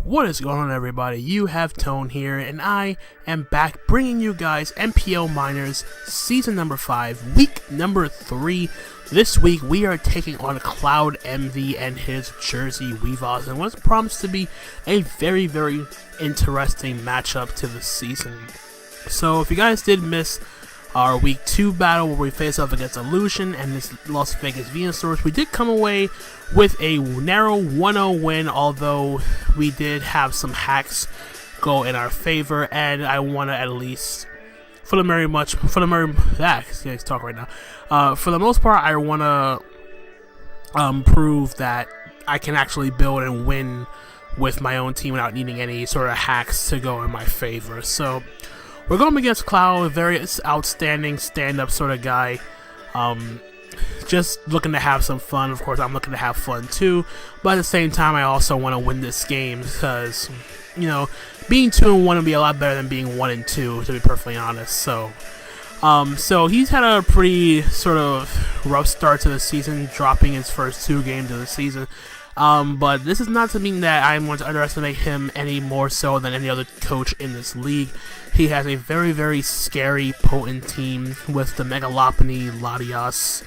What is going on, everybody? You have Tone here, and I am back bringing you guys NPL Minors Season number 5, Week number 3. This week, we are taking on Cloud MV and his Jersey Weaviles, and what's promised to be a very, very interesting matchup to the season. So, if you guys did miss our Week 2 battle where we face off against Illusion and this Las Vegas Venusaurus, we did come away with a narrow 1-0 win, although we did have some hacks go in our favor, and I want to at least, for the most part, I want to prove that I can actually build and win with my own team without needing any sort of hacks to go in my favor. So we're going against Cloud, a very outstanding stand-up sort of guy. Just looking to have some fun. Of course, I'm looking to have fun too, but at the same time, I also want to win this game because, you know, being 2-1 would be a lot better than being 1-2, to be perfectly honest. So he's had a pretty sort of rough start to the season, dropping his first 2 games of the season. But this is not to mean that I'm going to underestimate him any more so than any other coach in this league. He has a very, very scary, potent team with the Megalopony, Latias,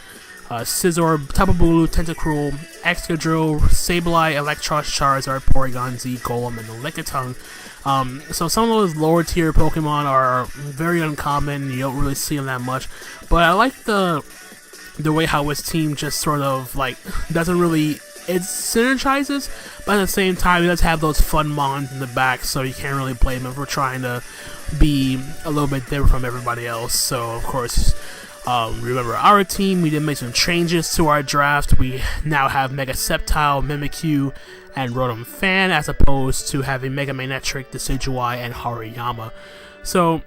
Scizor, Tapu Bulu, Tentacruel, Excadrill, Sableye, Electros, Charizard, Porygon Z, Golem, and the Lickitung. So some of those lower tier Pokemon are very uncommon. You don't really see them that much. But I like the way how his team just sort of like doesn't really. It synergizes, but at the same time, it does have those fun mons in the back, so you can't really blame him for trying to be a little bit different from everybody else. So, of course, remember our team, we did make some changes to our draft. We now have Mega Sceptile, Mimikyu, and Rotom Fan, as opposed to having Mega Manectric, Decidueye, and Hariyama. So,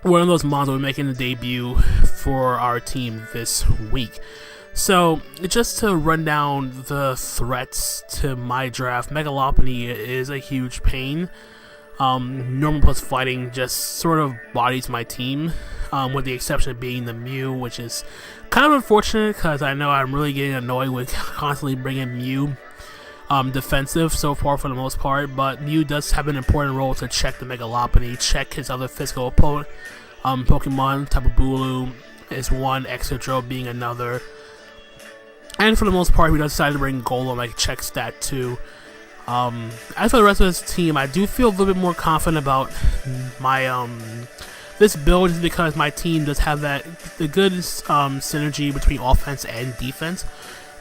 one of those mons will be making a debut for our team this week. So, just to run down the threats to my draft, Megalopony is a huge pain. Normal plus fighting just sort of bodies my team, with the exception of being the Mew, which is kind of unfortunate because I know I'm really getting annoyed with constantly bringing Mew defensive so far for the most part, but Mew does have an important role to check the Megalopony, check his other physical opponent, Pokemon. Tapu Bulu is one, Excadrill being another. And for the most part, we decided to bring Golem, like check stat too. As for the rest of this team, I do feel a little bit more confident about my this build, is because my team does have the good synergy between offense and defense,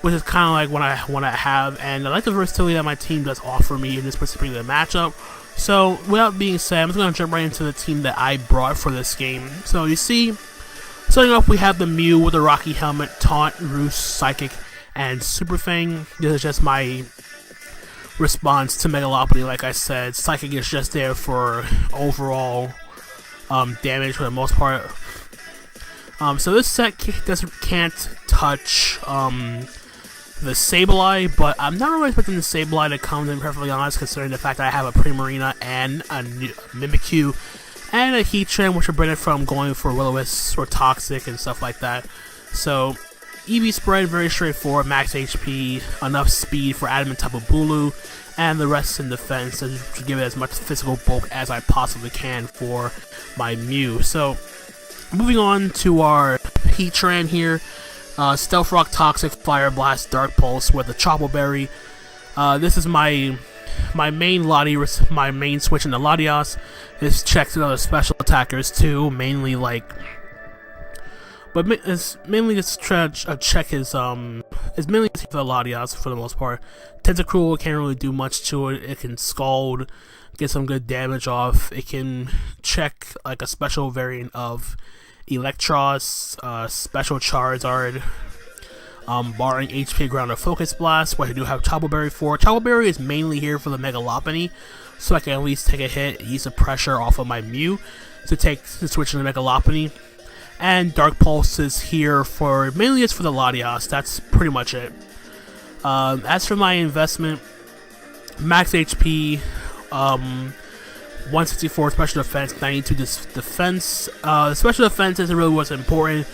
which is kind of like what I want to have, and I like the versatility that my team does offer me in this particular matchup. So, without being said, I'm just going to jump right into the team that I brought for this game. So, you see, starting off, we have the Mew with the Rocky Helmet, Taunt, Roost, Psychic, and Super Fang. This is just my response to Megalopony. Like I said, Psychic is just there for overall damage for the most part. So this set can't touch the Sableye, but I'm not really expecting the Sableye to come, to be perfectly honest, considering the fact that I have a Primarina and a Mimikyu and a Heatran, which are prevented from going for Will-O-Wisp or Toxic and stuff like that. So, EV spread, very straightforward, max HP, enough speed for Adamant Tapu Bulu, and the rest in defense to give it as much physical bulk as I possibly can for my Mew. So, moving on to our Heatran here, Stealth Rock, Toxic, Fire Blast, Dark Pulse with a Chople Berry. This is my main my main switch into Latias. This checks other special attackers too, mainly but it's mainly just trying to check his it's mainly for the Latias for the most part. Tentacruel can't really do much to it. It can Scald, get some good damage off. It can check like a special variant of Electros, special Charizard, barring HP Ground or Focus Blast, what I do have Chople Berry for. Chople Berry is mainly here for the Megalopony, so I can at least take a hit, ease the pressure off of my Mew to switch into Megalopony. And Dark Pulse is here for, mainly it's for the Latias. That's pretty much it. As for my investment, max HP, 164 special defense, 92 defense. The special defense isn't really what's important.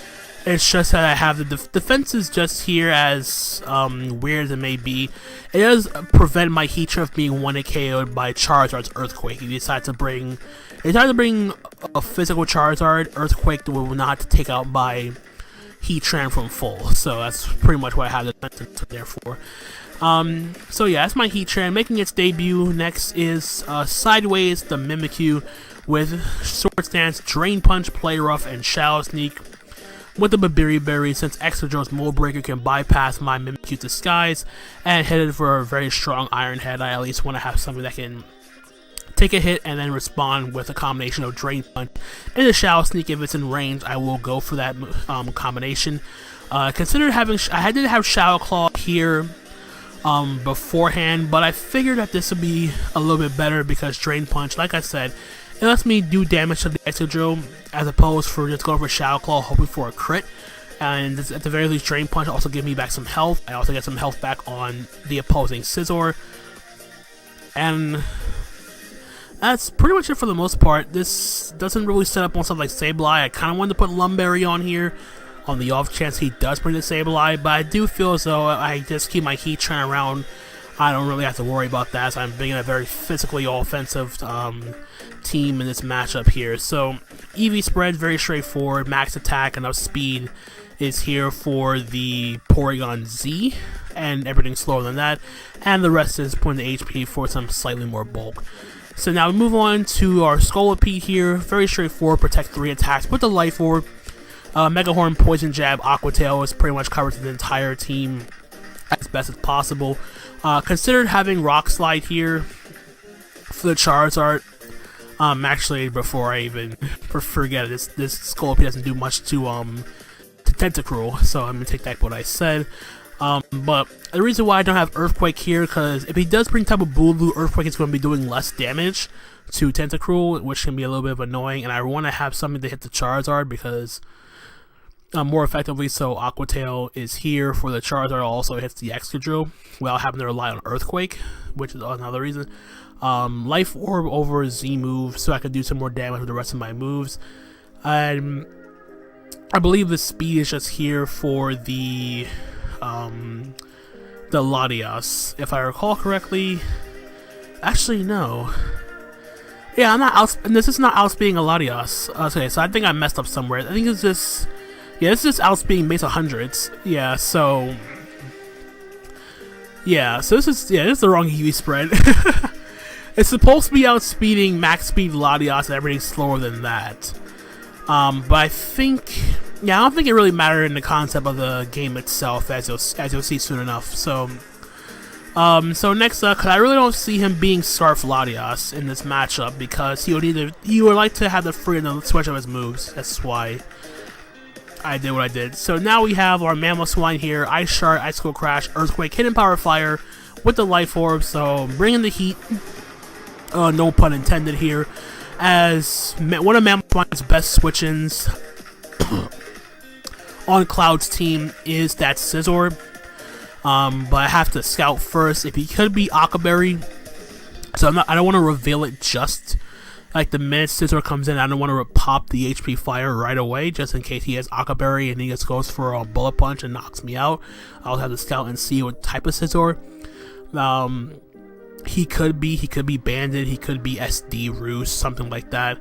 It's just that I have the defense is just here, as weird as it may be. It does prevent my Heatran from being 1 KO'd by Charizard's Earthquake. He decided to bring a physical Charizard. Earthquake will not take out by Heatran from full. So that's pretty much what I have the defense there for. So yeah, that's my Heatran making its debut. Next is Sideways, the Mimikyu with Sword Stance, Drain Punch, Play Rough, and Shadow Sneak. With the Babiri Berry, since Excadrill's Mold Breaker can bypass my Mimikyu Disguise, and headed for a very strong Iron Head, I at least want to have something that can take a hit and then respond with a combination of Drain Punch and a Shadow Sneak. If it's in range, I will go for that combination. Consider having, I did have Shadow Claw here beforehand, but I figured that this would be a little bit better because Drain Punch, like I said, it lets me do damage to the Excadrill as opposed for just going for Shadow Claw hoping for a crit. And at the very least, Drain Punch also give me back some health. I also get some health back on the opposing Scizor. And that's pretty much it for the most part. This doesn't really set up on something like Sableye. I kind of wanted to put Lumberry on here on the off chance he does bring the Sableye, but I do feel as though I just keep my Heatran around. I don't really have to worry about that, so I'm being a very physically offensive team in this matchup here. So EV spread, very straightforward. Max attack, enough speed is here for the Porygon Z, and everything slower than that. And the rest is putting the HP for some slightly more bulk. So now we move on to our Scolipede here. Very straightforward, protect 3 attacks with the Life Orb. Mega Horn, Poison Jab, Aqua Tail is pretty much covered to the entire team as best as possible. Considered having Rock Slide here for the Charizard. Actually, before I even forget it, this Scolipede doesn't do much to Tentacruel, so I'm gonna take back what I said. But the reason why I don't have Earthquake here, because if he does bring Tapu Bulu, Earthquake is going to be doing less damage to Tentacruel, which can be a little bit of annoying, and I want to have something to hit the Charizard because more effectively, so Aqua Tail is here for the Charizard, also hits the Excadrill without having to rely on Earthquake, which is another reason. Life Orb over Z move, so I can do some more damage with the rest of my moves. I believe the speed is just here for the Latias, if I recall correctly. Actually, no. Yeah, I'm not out. This is not outspeeding a Latias. Okay, so I think I messed up somewhere. I think it's just, yeah, it's just outspeeding base 100s. Yeah, so this is the wrong EV spread. It's supposed to be outspeeding max speed Latias, and everything's slower than that. But I think, yeah, I don't think it really mattered in the concept of the game itself, as you'll see soon enough. So, so next up, because I really don't see him being Scarf Latias in this matchup, because he would like to have the freedom to switch up his moves. That's why I did what I did. So now we have our Mamoswine here, Ice Shard, Icicle Crash, Earthquake, Hidden Power Fire with the Life Orb, so bringing the heat, no pun intended here, as one of Mamoswine's best switch-ins on Cloud's team is that Scizor. But I have to scout first if he could be Akaberry. So I don't want to reveal it just like the minute Scizor comes in. I don't want to pop the HP Fire right away, just in case he has Akaberry and he just goes for a Bullet Punch and knocks me out. I'll have to scout and see what type of Scizor. He could be Banded, he could be SD Roost, something like that.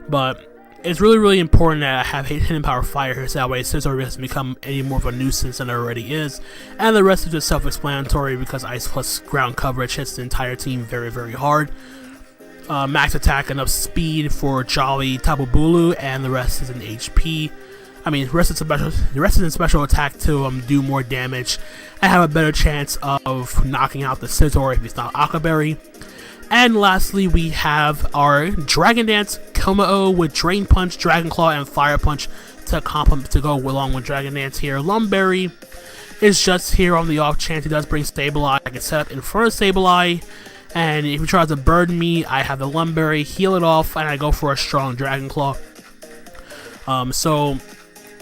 But it's really important that I have Hidden Power Fire here, so that way Scizor doesn't become any more of a nuisance than it already is. And the rest is just self-explanatory, because Ice plus ground coverage hits the entire team very hard. Max attack, enough speed for Jolly, Tapu Bulu, and the rest is in HP. I mean, the rest is in special attack to do more damage and have a better chance of knocking out the Scizor if he's not Akaberry. And lastly, we have our Dragon Dance Kommo-o with Drain Punch, Dragon Claw, and Fire Punch to go along with Dragon Dance here. Lumberry is just here on the off chance he does bring Sableye. I can set up in front of Sableye, and if he tries to burden me, I have the Lumberry, heal it off, and I go for a strong Dragon Claw. So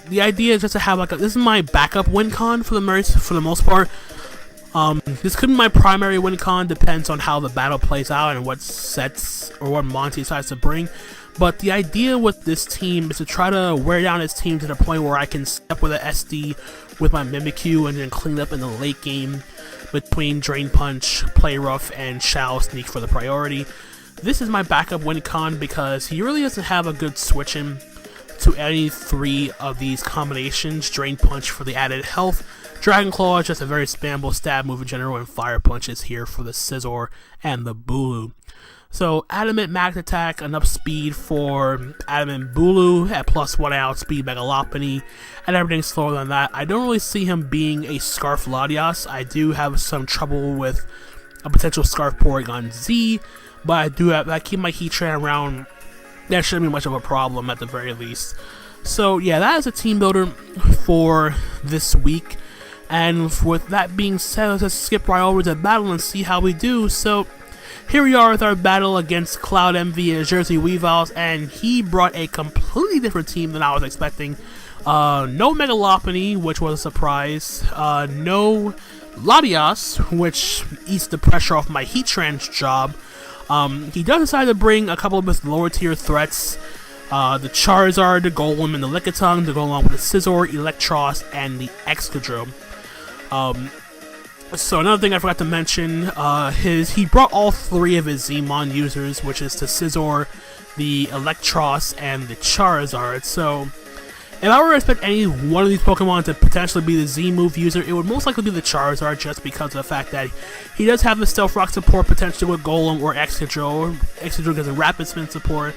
the idea is just to have like this is my backup win con for the most part. This could be my primary win con, depends on how the battle plays out and what sets or what Monty decides to bring. But the idea with this team is to try to wear down his team to the point where I can step with an SD with my Mimikyu and then clean up in the late game between Drain Punch, Play Rough, and Shao Sneak for the priority. This is my backup win con because he really doesn't have a good switch-in to any three of these combinations. Drain Punch for the added health, Dragon Claw is just a very spammable stab move in general, and Fire Punch is here for the Scizor and the Bulu. So Adamant Max Attack, enough speed for Adamant Bulu at +1 outspeed Mega Lopunny, and everything slower than that. I don't really see him being a Scarf Latias. I do have some trouble with a potential Scarf Porygon Z, but I keep my Heatran around. That shouldn't be much of a problem at the very least. So yeah, that is a team builder for this week. And with that being said, let's just skip right over to battle and see how we do. So here we are with our battle against Cloud Envy and Jersey Weaviles, and he brought a completely different team than I was expecting. No Mega Lopunny, which was a surprise. No Latias, which eats the pressure off my Heatran's job. He does decide to bring a couple of his lower tier threats. The Charizard, the Golem, and the Lickitung to go along with the Scizor, Electros, and the Excadrill. So another thing I forgot to mention, he brought all three of his Zmon users, which is the Scizor, the Electros, and the Charizard. So if I were to expect any one of these Pokemon to potentially be the Z-move user, it would most likely be the Charizard, just because of the fact that he does have the Stealth Rock support potentially with Golem or Excadrill. Excadrill gets a Rapid Spin support,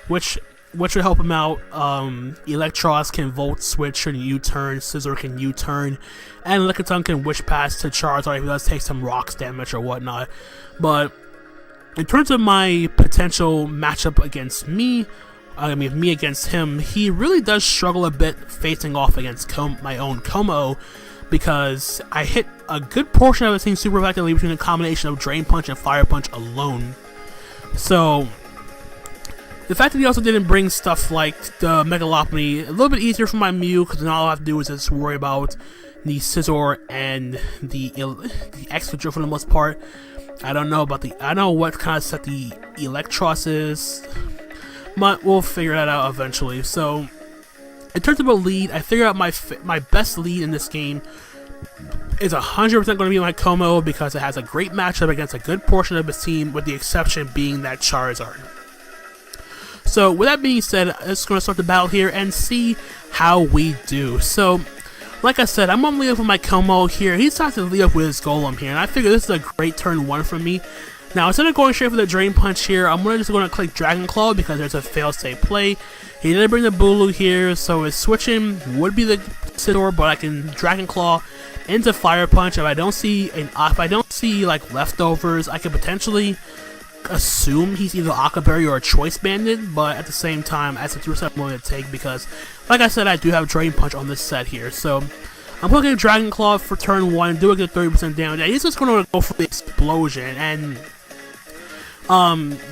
which would help him out. Electros can Volt Switch and U-turn, Scizor can U-turn, and Lickitung can Wish Pass to Charizard if he does take some rocks damage or whatnot. But in terms of my potential matchup against me, me against him, he really does struggle a bit facing off against my own Como, because I hit a good portion of his team super effectively between a combination of Drain Punch and Fire Punch alone. So the fact that he also didn't bring stuff like the Mega Lopunny, a little bit easier for my Mew, because now all I have to do is just worry about the Scizor and the Excadrill for the most part. I don't know what kind of set the Electros is, but we'll figure that out eventually. So in terms of a lead, I figured out my best lead in this game is 100% going to be my Como, because it has a great matchup against a good portion of his team, with the exception being that Charizard. So with that being said, I'm just going to start the battle here and see how we do. So like I said, I'm going to lead up with my Como here. He decides to lead up with his Golem here, and I figure this is a great turn 1 for me. Now, instead of going straight for the Drain Punch here, I'm just going to click Dragon Claw because there's a fail-safe play. He didn't bring the Bulu here, so his switching would be the Scizor, but I can Dragon Claw into Fire Punch. If I don't see like leftovers, I could potentially assume he's either Akaberry or a Choice Bandit, but at the same time, that's a 2% I'm willing to take, because like I said, I do have Drain Punch on this set here. So I'm clicking Dragon Claw for turn 1, do a good 30% damage. And he's just going to go for the Explosion, and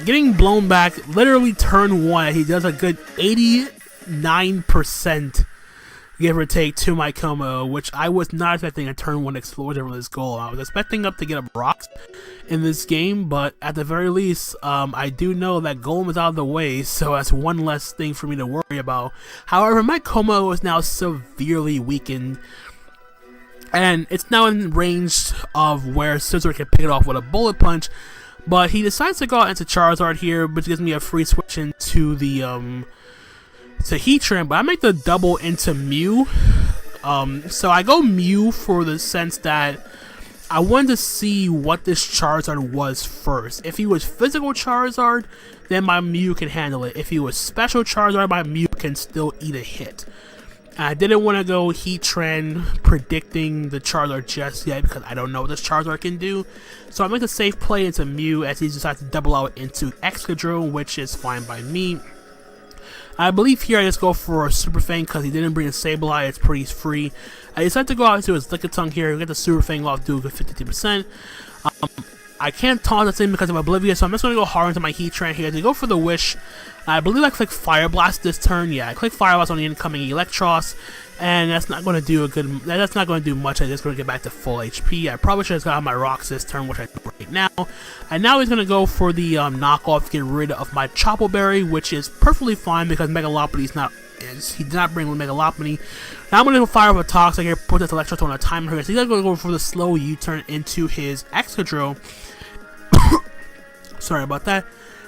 getting blown back literally turn 1, he does a good 89%, give or take, to my Como, which I was not expecting a turn 1 Explosion from this goal. I was expecting up to get up rocks in this game, but at the very least, I do know that Golem is out of the way, so that's one less thing for me to worry about. However, my Como is now severely weakened, and it's now in range of where Scizor can pick it off with a Bullet Punch, but he decides to go out into Charizard here, which gives me a free switch into the to Heatran, but I make the double into Mew. So I go Mew for the sense that I wanted to see what this Charizard was first. If he was physical Charizard, then my Mew can handle it. If he was special Charizard, my Mew can still eat a hit. I didn't want to go Heatran predicting the Charizard just yet, because I don't know what this Charizard can do. So I make the safe play into Mew as he decides to double out into Excadrill, which is fine by me. I believe here I just go for a Super Fang because he didn't bring a Sableye, it's pretty free. I decided to go out into his Lickitung here, get the Super Fang off, do a good 52%. I can't taunt this thing because of Oblivious, so I'm just going to go hard into my Heatran here to go for the Wish. I believe I click Fire Blast this turn. Yeah, I click Fire Blast on the incoming Electros, and that's not going to do that's not going to do much. I'm just going to get back to full HP. I probably should have got my rocks this turn, which I do right now. And now he's going to go for the knockoff, get rid of my Chopple Berry, which is perfectly fine because Megalopony's not. He did not bring with Megalopony. Now I'm going to fire up a Toxic here, put this Electro on a timer here. So he's going to go for the slow U-turn into his Excadrill. Sorry about that.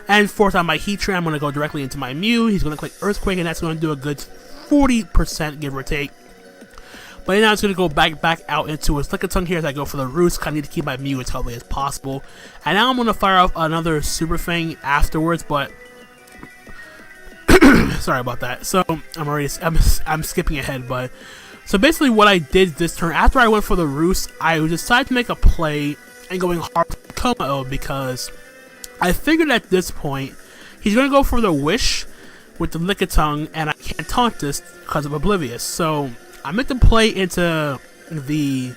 And force out my Heatran, I'm going to go directly into my Mew. He's going to click Earthquake, and that's going to do a good 40%, give or take. But now it's going to go back out into his Lickitung here as I go for the Roost, because I need to keep my Mew as healthy as possible. And now I'm going to fire off another Super Fang afterwards, but sorry about that. So I'm skipping ahead, but so basically what I did this turn, after I went for the Roost, I decided to make a play and going hard to Como because I figured at this point he's going to go for the Wish with the Lickitung, and I can't taunt this because of Oblivious. So I meant to play into the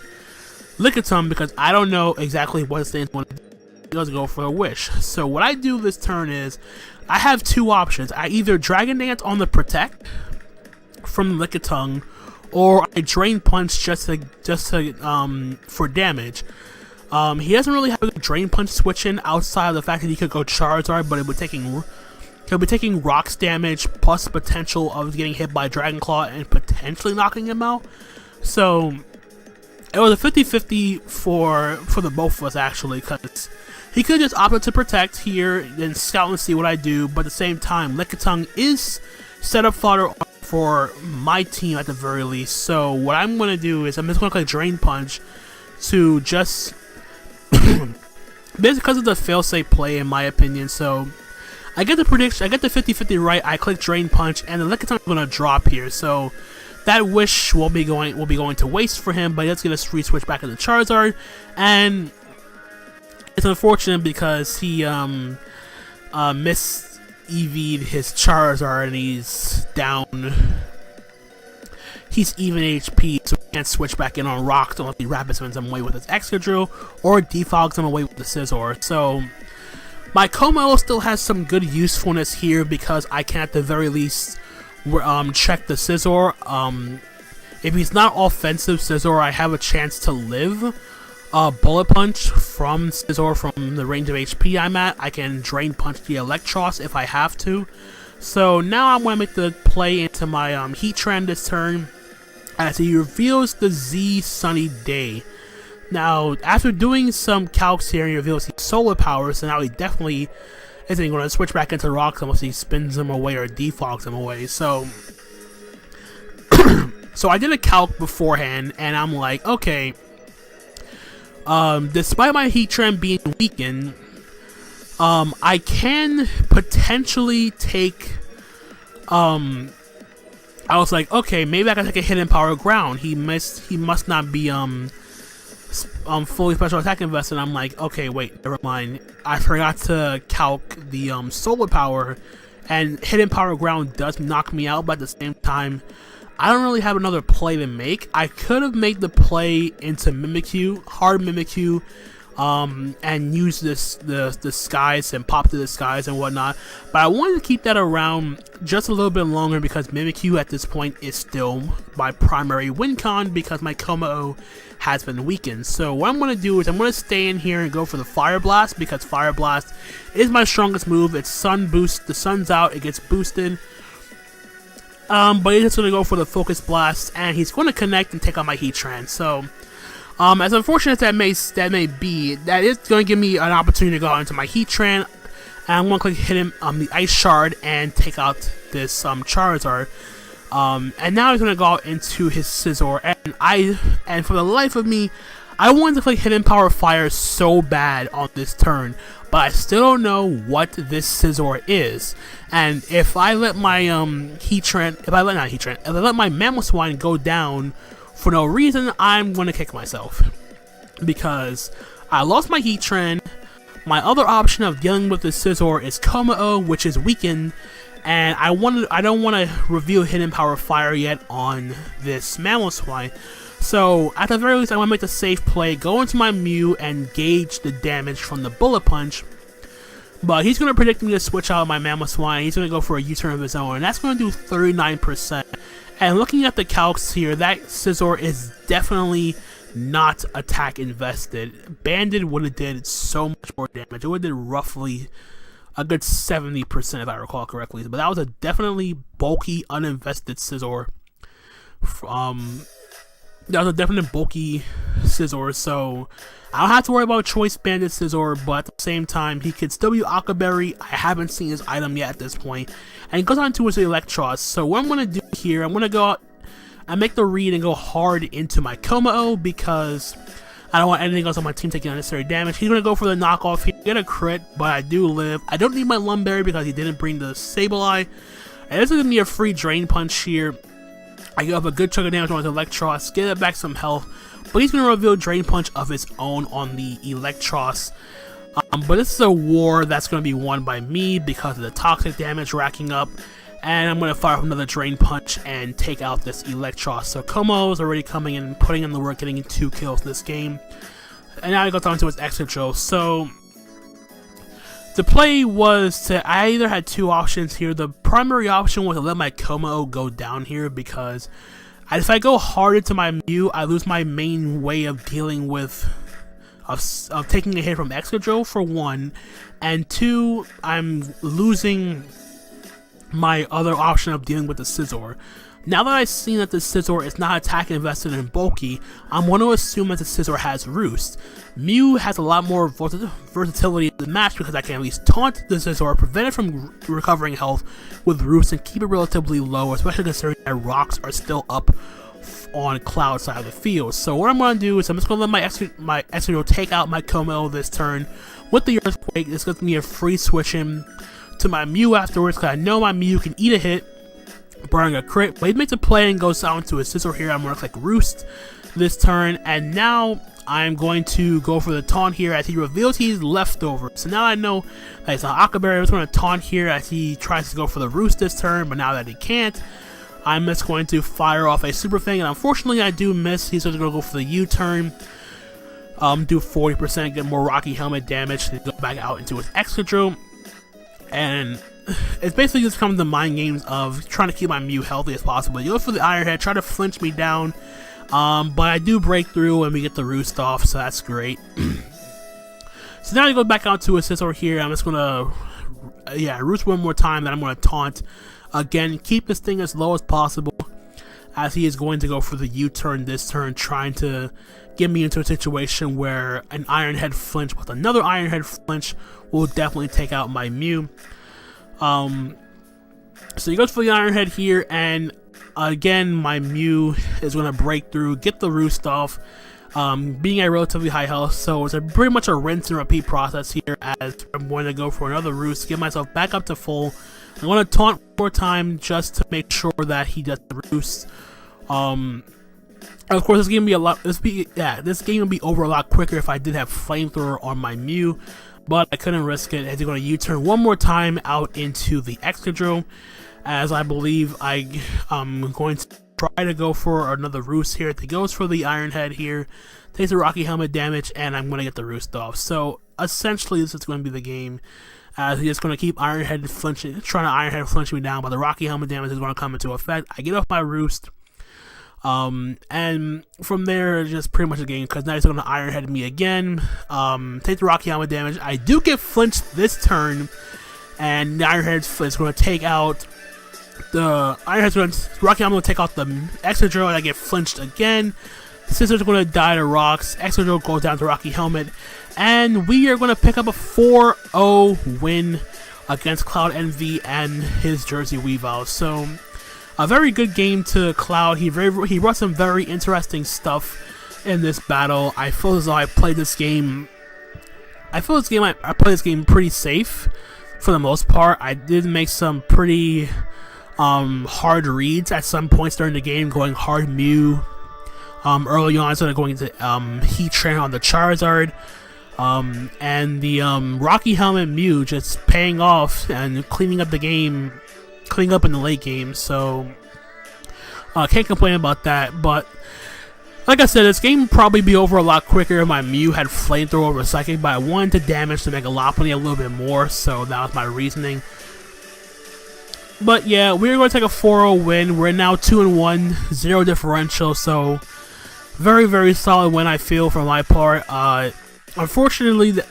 Lickitung because I don't know exactly what his thing's going to do. He does go for the Wish. So what I do this turn is I have two options. I either Dragon Dance on the Protect from the Lickitung, or I Drain Punch just to for damage. He doesn't really have a Drain Punch switch in outside of the fact that he could go Charizard, but he'll be taking Rocks damage plus potential of getting hit by Dragon Claw and potentially knocking him out. So it was a 50-50 for the both of us actually, because he could just opt to Protect here, then scout and see what I do, but at the same time, Lickitung is set up fodder for my team at the very least. So what I'm going to do is I'm just going to click Drain Punch to just basically because of the failsafe play in my opinion. So I get the prediction, I get the 50-50 right, I click Drain Punch, and the Lickitung is going to drop here. So that Wish will be going to waste for him, but it's going to switch back into Charizard, and it's unfortunate because he missed EV'd his Charizard and he's down. He's even HP, so he can't switch back in on Rocks unless he Rapid Spins him away with his Excadrill or Defogs him away with the Scizor. So my Como still has some good usefulness here because I can at the very least check the Scizor. If he's not offensive Scizor, I have a chance to live. Bullet Punch from Scizor from the range of HP I'm at. I can Drain Punch the Electros if I have to. So now I'm going to make the play into my Heatran this turn as he reveals the Z Sunny Day. Now, after doing some calcs here, he reveals his Solar Power, so now he definitely isn't going to switch back into Rocks unless he spins him away or defogs him away. So, so I did a calc beforehand, and I'm like, okay, despite my Heatran being weakened, I can potentially take, I was like, okay, maybe I can take a Hidden Power Ground. He must not be, fully special attack invested. I'm like, okay, wait, never mind. I forgot to calc the, Solar Power, and Hidden Power Ground does knock me out, but at the same time, I don't really have another play to make. I could have made the play into Mimikyu, hard Mimikyu, and use the skies and pop to the skies and whatnot. But I wanted to keep that around just a little bit longer because Mimikyu at this point is still my primary win con because my Como has been weakened. So what I'm going to do is I'm going to stay in here and go for the Fire Blast because Fire Blast is my strongest move. It's Sun Boost. The sun's out. It gets boosted. But he's just going to go for the Focus Blast, and he's going to connect and take on my Heatran. So, as unfortunate as that may be, that is going to give me an opportunity to go out into my Heatran, and I'm going to click hit him on the Ice Shard and take out this Charizard. And now he's going to go out into his Scizor, and for the life of me, I wanted to click Hidden Power Fire so bad on this turn, but I still don't know what this Scizor is. And if I let my if I let my Mamoswine go down for no reason, I'm gonna kick myself because I lost my Heatran. My other option of dealing with the Scizor is Como, which is weakened, and I don't want to reveal Hidden Power Fire yet on this Mamoswine. So, at the very least, I want to make the safe play, go into my Mew, and gauge the damage from the Bullet Punch. But he's going to predict me to switch out my Mamoswine. He's going to go for a U-turn of his own, and that's going to do 39%. And looking at the calcs here, that Scizor is definitely not attack invested. Banded would have did so much more damage. It would have did roughly a good 70% if I recall correctly. But that was a definitely bulky, uninvested Scizor. That was a definite bulky Scizor, so I don't have to worry about Choice Banded Scizor, but at the same time, he could still be Aqua Berry. I haven't seen his item yet at this point. And he goes on to his Electros. So what I'm going to do here, I'm going to go out and make the read and go hard into my Kommo because I don't want anything else on my team taking unnecessary damage. He's going to go for the knockoff here, get a crit, but I do live. I don't need my Lumberry because he didn't bring the Sableye. And this is going to be a free Drain Punch here. I get up a good chunk of damage on his Electros, get it back some health, but he's going to reveal Drain Punch of his own on the Electros. But this is a war that's going to be won by me because of the toxic damage racking up, and I'm going to fire up another Drain Punch and take out this Electros. So Kommo is already coming in, putting in the work, getting 2 kills this game, and now he goes on to his Excadrill. So the play was to, I either had 2 options here. The primary option was to let my Kommo go down here because if I go hard into my Mew, I lose my main way of dealing with, of taking a hit from Excadrill for 1, and 2, I'm losing my other option of dealing with the Scizor. Now that I've seen that the Scizor is not attack invested in bulky, I'm going to assume that the Scizor has Roost. Mew has a lot more versatility in the match because I can at least taunt the Scizor, prevent it from recovering health with Roost, and keep it relatively low, especially considering that rocks are still up on Cloud side of the field. So what I'm going to do is I'm just going to let my Excadrill take out my Kommo this turn with the Earthquake. This gives me a free switch in to my Mew afterwards because I know my Mew can eat a hit, burning a crit, but he makes a play and goes down to his Scizor here. I'm going to click Roost this turn, and now I'm going to go for the taunt here as he reveals he's leftover. So now I know that he's not Aqua Berry. I was going to taunt here as he tries to go for the Roost this turn, but now that he can't, I'm just going to fire off a Super Fang, and unfortunately I do miss. He's going to go for the U-turn, do 40%, get more Rocky Helmet damage, to go back out into his Excadrill, and it's basically just come to the mind games of trying to keep my Mew healthy as possible. You go for the Iron Head, try to flinch me down, but I do break through and we get the Roost off, so that's great. So now I go back out to a Scizor here. I'm just gonna, Roost one more time, then I'm gonna taunt again, keep this thing as low as possible, as he is going to go for the U-turn this turn, trying to get me into a situation where an Iron Head flinch with another Iron Head flinch will definitely take out my Mew. So he goes for the Iron Head here, and again my Mew is going to break through, get the Roost off, being at relatively high health, so it's pretty much a rinse and repeat process here as I'm going to go for another Roost, get myself back up to full. I'm going to taunt one more time just to make sure that he does the Roost. Of course, this game will be over a lot quicker if I did have Flamethrower on my Mew, but I couldn't risk it as he's going to U-turn one more time out into the Excadrill, as I believe I'm going to try to go for another Roost here. He goes for the Iron Head here, takes the Rocky Helmet damage, and I'm going to get the Roost off. So essentially this is going to be the game, as he's just going to keep Iron Head flinching, trying to Iron Head flinch me down, but the Rocky Helmet damage is going to come into effect. I get off my Roost, and from there, just pretty much a game, because now he's going to Iron Head me again, take the Rocky Helmet damage. I do get flinched this turn, and the Iron Head is going to take out the Iron Head's going to, Rocky Helmet will take out the Excadrill, and I get flinched again. Scizor's going to die to rocks, Excadrill goes down to Rocky Helmet, and we are going to pick up a 4-0 win against Cloud Envy and his Jersey Weaviles. So a very good game to Cloud. He brought some very interesting stuff in this battle. I feel as though I played this game. I played this game pretty safe for the most part. I did make some pretty hard reads at some points during the game, going hard Mew. Early on, I started going to Heat Train on the Charizard. And the Rocky Helmet Mew just paying off and cleaning up the game, cleaning up in the late game, so can't complain about that. But like I said, this game would probably be over a lot quicker if my Mew had Flamethrower over Psychic, but I wanted to damage the Megalopoly a little bit more, so that was my reasoning. But yeah, we're going to take a 4-0 win. We're now 2-1, 0 differential, so very, very solid win, I feel, for my part. Unfortunately, my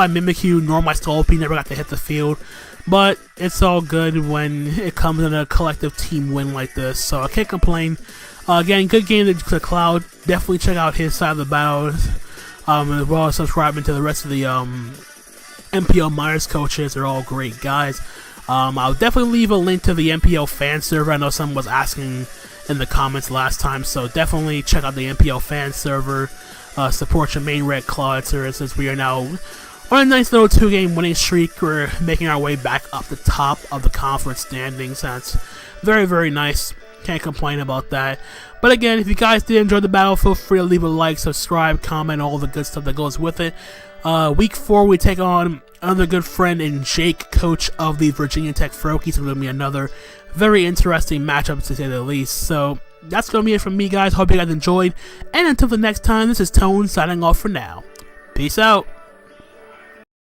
Mimikyu nor my Scolipede never got to hit the field, but it's all good when it comes in a collective team win like this, so I can't complain. Again, good game to Cloud. Definitely check out his side of the battle, as well as subscribing to the rest of the NPL Myers coaches. They're all great guys. I'll definitely leave a link to the NPL fan server. I know someone was asking in the comments last time, so definitely check out the NPL fan server. Support your main red Claw since we are now on a nice little 2-game winning streak. We're making our way back up the top of the conference standings. That's very, very nice. Can't complain about that. But again, if you guys did enjoy the battle, feel free to leave a like, subscribe, comment, all the good stuff that goes with it. Week 4, we take on another good friend in Jake, coach of the Virginia Tech Frokies. So it'll be another very interesting matchup, to say the least. So that's going to be it from me, guys. Hope you guys enjoyed. And until the next time, this is Tone signing off for now. Peace out.